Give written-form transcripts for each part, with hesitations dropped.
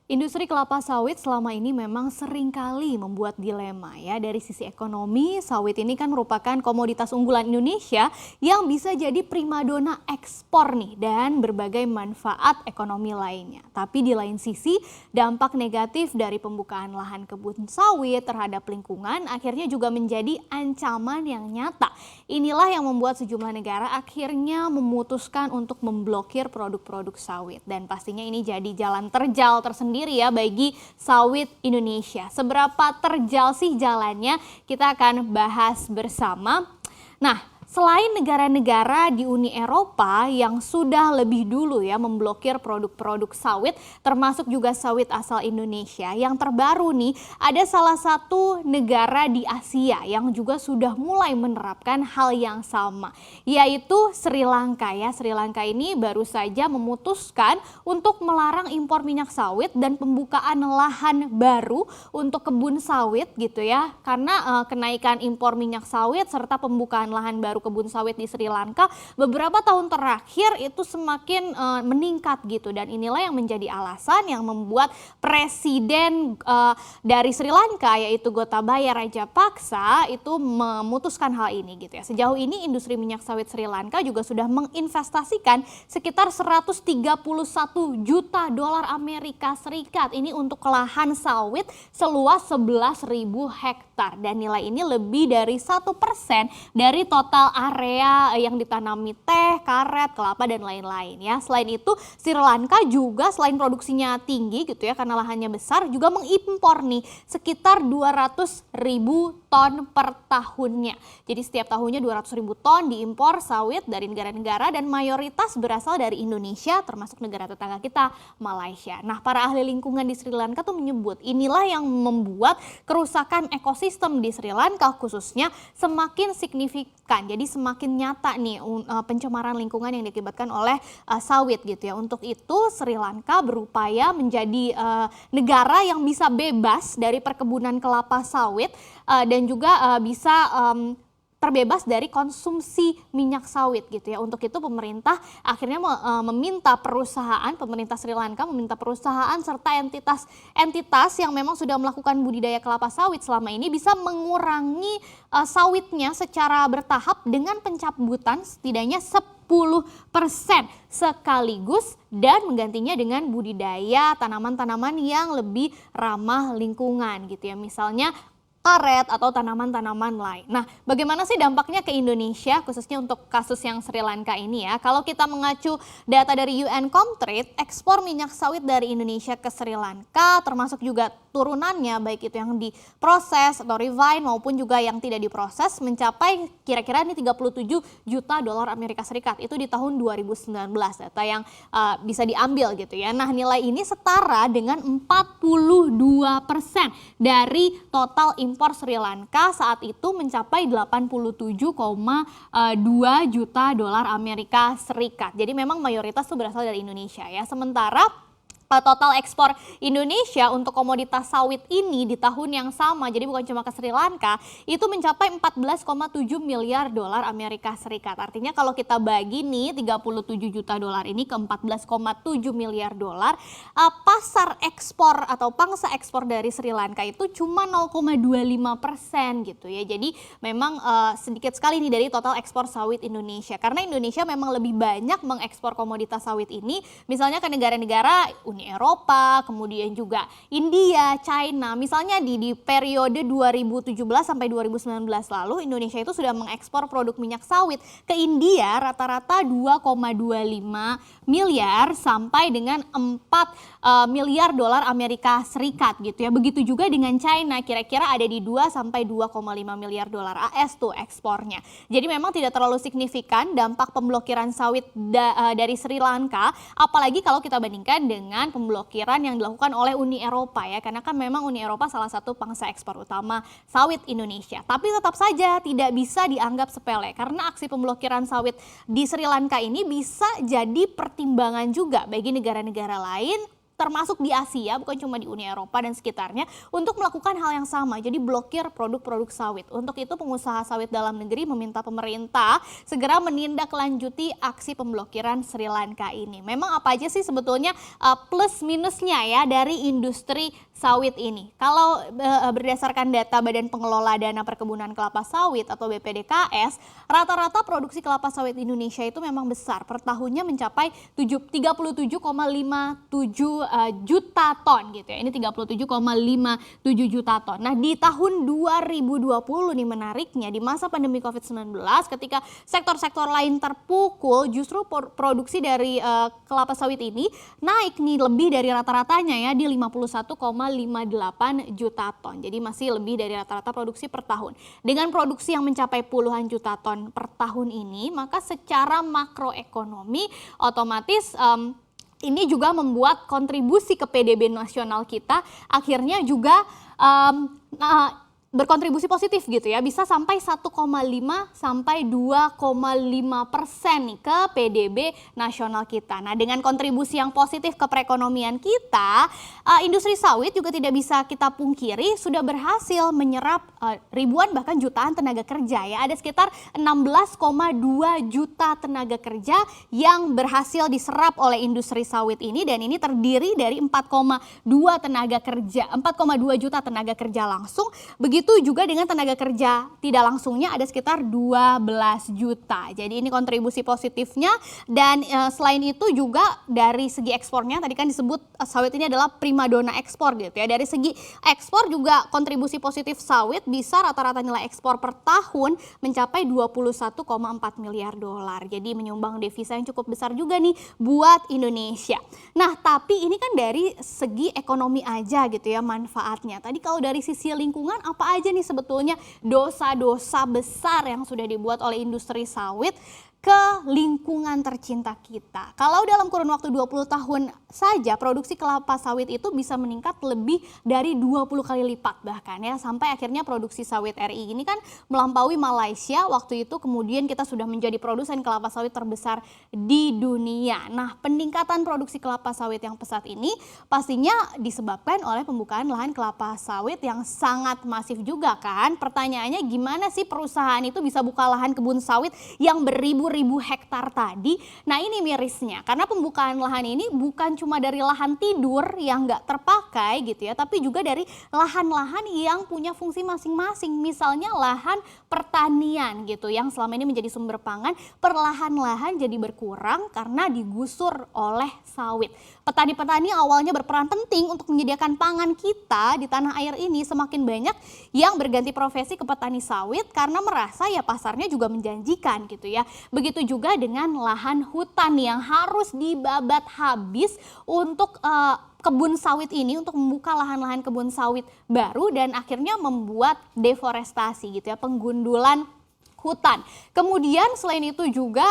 Industri kelapa sawit selama ini memang seringkali membuat dilema ya. Dari sisi ekonomi, sawit ini kan merupakan komoditas unggulan Indonesia yang bisa jadi primadona ekspor nih dan berbagai manfaat ekonomi lainnya. Tapi di lain sisi, dampak negatif dari pembukaan lahan kebun sawit terhadap lingkungan akhirnya juga menjadi ancaman yang nyata. Inilah yang membuat sejumlah negara akhirnya memutuskan untuk memblokir produk-produk sawit. Dan pastinya ini jadi jalan terjal tersendiri ya bagi sawit Indonesia. Seberapa terjal sih jalannya? Kita akan bahas bersama. Nah, selain negara-negara di Uni Eropa yang sudah lebih dulu ya memblokir produk-produk sawit, termasuk juga sawit asal Indonesia, yang terbaru nih ada salah satu negara di Asia yang juga sudah mulai menerapkan hal yang sama, yaitu Sri Lanka ya. Sri Lanka ini baru saja memutuskan untuk melarang impor minyak sawit dan pembukaan lahan baru untuk kebun sawit gitu ya, karena kenaikan impor minyak sawit serta pembukaan lahan baru kebun sawit di Sri Lanka beberapa tahun terakhir itu semakin meningkat gitu, dan inilah yang menjadi alasan yang membuat presiden dari Sri Lanka yaitu Gotabaya Rajapaksa itu memutuskan hal ini gitu ya. Sejauh ini industri minyak sawit Sri Lanka juga sudah menginvestasikan sekitar 131 juta dolar Amerika Serikat ini untuk lahan sawit seluas 11.000 hektar, dan nilai ini lebih dari 1% dari total area yang ditanami teh, karet, kelapa, dan lain-lain ya. Selain itu, Sri Lanka juga selain produksinya tinggi gitu ya karena lahannya besar, juga mengimpor nih sekitar 200.000 ton per tahunnya. Jadi setiap tahunnya 200.000 ton diimpor sawit dari negara-negara, dan mayoritas berasal dari Indonesia termasuk negara tetangga kita, Malaysia. Nah, para ahli lingkungan di Sri Lanka tuh menyebut inilah yang membuat kerusakan ekosistem di Sri Lanka khususnya semakin signifikan. Jadi semakin nyata nih pencemaran lingkungan yang diakibatkan oleh sawit gitu ya. Untuk itu Sri Lanka berupaya menjadi negara yang bisa bebas dari perkebunan kelapa sawit dan juga bisa terbebas dari konsumsi minyak sawit gitu ya. Untuk itu pemerintah akhirnya meminta pemerintah Sri Lanka meminta perusahaan serta entitas yang memang sudah melakukan budidaya kelapa sawit selama ini bisa mengurangi sawitnya secara bertahap dengan pencabutan setidaknya 10% sekaligus, dan menggantinya dengan budidaya tanaman-tanaman yang lebih ramah lingkungan gitu ya. Misalnya karet atau tanaman-tanaman lain. Nah, bagaimana sih dampaknya ke Indonesia khususnya untuk kasus yang Sri Lanka ini ya? Kalau kita mengacu data dari UN Comtrade, ekspor minyak sawit dari Indonesia ke Sri Lanka termasuk juga turunannya baik itu yang diproses atau refine maupun juga yang tidak diproses mencapai kira-kira ini 37 juta dolar Amerika Serikat. Itu di tahun 2019, data yang bisa diambil gitu ya. Nah, nilai ini setara dengan 42% dari total impor Sri Lanka saat itu mencapai 87,2 juta dolar Amerika Serikat. Jadi memang mayoritas itu berasal dari Indonesia ya. Sementara total ekspor Indonesia untuk komoditas sawit ini di tahun yang sama, jadi bukan cuma ke Sri Lanka, itu mencapai 14,7 miliar dolar Amerika Serikat. Artinya kalau kita bagi nih 37 juta dolar ini ke 14,7 miliar dolar, pasar ekspor atau pangsa ekspor dari Sri Lanka itu cuma 0,25% gitu ya. Jadi memang sedikit sekali nih dari total ekspor sawit Indonesia. Karena Indonesia memang lebih banyak mengekspor komoditas sawit ini misalnya ke negara-negara Uni Eropa, kemudian juga India, China. Misalnya di periode 2017 sampai 2019 lalu Indonesia itu sudah mengekspor produk minyak sawit ke India rata-rata 2,25 miliar sampai dengan 4 miliar dolar Amerika Serikat gitu ya. Begitu juga dengan China, kira-kira ada di 2 sampai 2,5 miliar dolar AS tuh ekspornya. Jadi memang tidak terlalu signifikan dampak pemblokiran sawit dari Sri Lanka, apalagi kalau kita bandingkan dengan pemblokiran yang dilakukan oleh Uni Eropa ya, karena kan memang Uni Eropa salah satu pangsa ekspor utama sawit Indonesia. Tapi tetap saja tidak bisa dianggap sepele karena aksi pemblokiran sawit di Sri Lanka ini bisa jadi pertimbangan juga bagi negara-negara lain termasuk di Asia, bukan cuma di Uni Eropa dan sekitarnya, untuk melakukan hal yang sama, jadi blokir produk-produk sawit. Untuk itu pengusaha sawit dalam negeri meminta pemerintah segera menindaklanjuti aksi pemblokiran Sri Lanka ini. Memang apa aja sih sebetulnya plus minusnya ya dari industri sawit ini? Kalau berdasarkan data Badan Pengelola Dana Perkebunan Kelapa Sawit atau BPDKS, rata-rata produksi kelapa sawit Indonesia itu memang besar. Per tahunnya mencapai 37,57 juta ton gitu ya. Ini 37,57 juta ton. Nah, di tahun 2020 nih menariknya, di masa pandemi COVID-19 ketika sektor-sektor lain terpukul, justru produksi dari kelapa sawit ini naik nih lebih dari rata-ratanya ya di 51,58 juta ton. Jadi masih lebih dari rata-rata produksi per tahun. Dengan produksi yang mencapai puluhan juta ton per tahun ini, maka secara makroekonomi otomatis ini juga membuat kontribusi ke PDB nasional kita akhirnya juga berkontribusi positif gitu ya, bisa sampai 1,5 sampai 2,5% nih ke PDB nasional kita. Nah, dengan kontribusi yang positif ke perekonomian kita, industri sawit juga tidak bisa kita pungkiri sudah berhasil menyerap ribuan bahkan jutaan tenaga kerja ya. Ada sekitar 16,2 juta tenaga kerja yang berhasil diserap oleh industri sawit ini, dan ini terdiri dari 4,2 juta tenaga kerja langsung. Begitu juga dengan tenaga kerja tidak langsungnya ada sekitar 12 juta. Jadi ini kontribusi positifnya, dan selain itu juga dari segi ekspornya, tadi kan disebut sawit ini adalah primadona ekspor gitu ya. Dari segi ekspor juga kontribusi positif sawit bisa rata-rata nilai ekspor per tahun mencapai 21,4 miliar dolar. Jadi menyumbang devisa yang cukup besar juga nih buat Indonesia. Nah, tapi ini kan dari segi ekonomi aja gitu ya manfaatnya. Tadi kalau dari sisi lingkungan, apa aja nih sebetulnya dosa-dosa besar yang sudah dibuat oleh industri sawit ke lingkungan tercinta kita? Kalau dalam kurun waktu 20 tahun saja produksi kelapa sawit itu bisa meningkat lebih dari 20 kali lipat bahkan ya, sampai akhirnya produksi sawit RI ini kan melampaui Malaysia waktu itu, kemudian kita sudah menjadi produsen kelapa sawit terbesar di dunia. Nah, peningkatan produksi kelapa sawit yang pesat ini pastinya disebabkan oleh pembukaan lahan kelapa sawit yang sangat masif juga kan. Pertanyaannya, gimana sih perusahaan itu bisa buka lahan kebun sawit yang beribu-ribu hektar tadi? Nah, ini mirisnya, karena pembukaan lahan ini bukan cuma dari lahan tidur yang nggak terpakai gitu ya, tapi juga dari lahan-lahan yang punya fungsi masing-masing. Misalnya lahan pertanian gitu yang selama ini menjadi sumber pangan, perlahan-lahan jadi berkurang karena digusur oleh sawit. Petani-petani awalnya berperan penting untuk menyediakan pangan kita di tanah air ini, semakin banyak yang berganti profesi ke petani sawit karena merasa ya pasarnya juga menjanjikan gitu ya. Begitu juga dengan lahan hutan yang harus dibabat habis untuk kebun sawit ini, untuk membuka lahan-lahan kebun sawit baru, dan akhirnya membuat deforestasi gitu ya, penggundulan hutan. Kemudian selain itu juga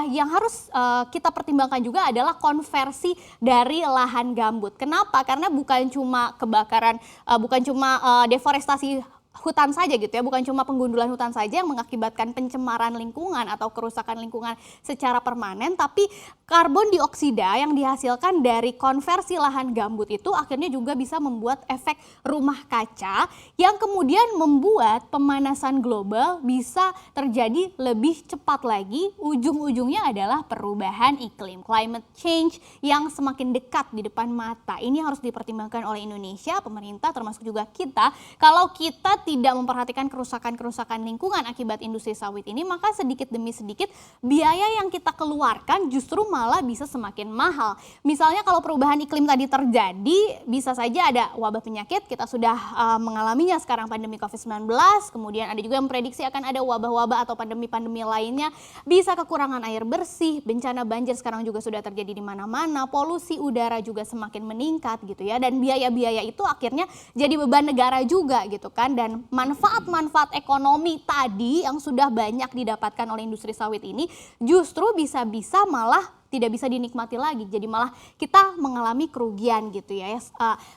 yang harus kita pertimbangkan juga adalah konversi dari lahan gambut. Kenapa? Karena bukan cuma kebakaran, bukan cuma deforestasi hutan saja gitu ya, bukan cuma penggundulan hutan saja yang mengakibatkan pencemaran lingkungan atau kerusakan lingkungan secara permanen, tapi karbon dioksida yang dihasilkan dari konversi lahan gambut itu akhirnya juga bisa membuat efek rumah kaca yang kemudian membuat pemanasan global bisa terjadi lebih cepat lagi. Ujung-ujungnya adalah perubahan iklim, climate change yang semakin dekat di depan mata. Ini harus dipertimbangkan oleh Indonesia, pemerintah termasuk juga kita. Kalau kita tidak memperhatikan kerusakan-kerusakan lingkungan akibat industri sawit ini, maka sedikit demi sedikit biaya yang kita keluarkan justru malah bisa semakin mahal. Misalnya kalau perubahan iklim tadi terjadi, bisa saja ada wabah penyakit, kita sudah mengalaminya sekarang pandemi COVID-19, kemudian ada juga yang memprediksi akan ada wabah-wabah atau pandemi-pandemi lainnya, bisa kekurangan air bersih, bencana banjir sekarang juga sudah terjadi di mana-mana, polusi udara juga semakin meningkat gitu ya, dan biaya-biaya itu akhirnya jadi beban negara juga gitu kan. Dan manfaat-manfaat ekonomi tadi yang sudah banyak didapatkan oleh industri sawit ini justru bisa-bisa malah tidak bisa dinikmati lagi. Jadi malah kita mengalami kerugian gitu ya.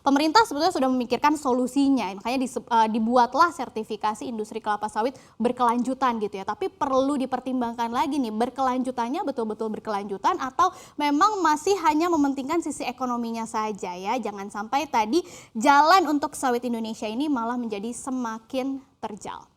Pemerintah sebetulnya sudah memikirkan solusinya, makanya dibuatlah sertifikasi industri kelapa sawit berkelanjutan gitu ya. Tapi perlu dipertimbangkan lagi nih, berkelanjutannya betul-betul berkelanjutan atau memang masih hanya mementingkan sisi ekonominya saja ya. Jangan sampai tadi jalan untuk sawit Indonesia ini malah menjadi semakin terjal.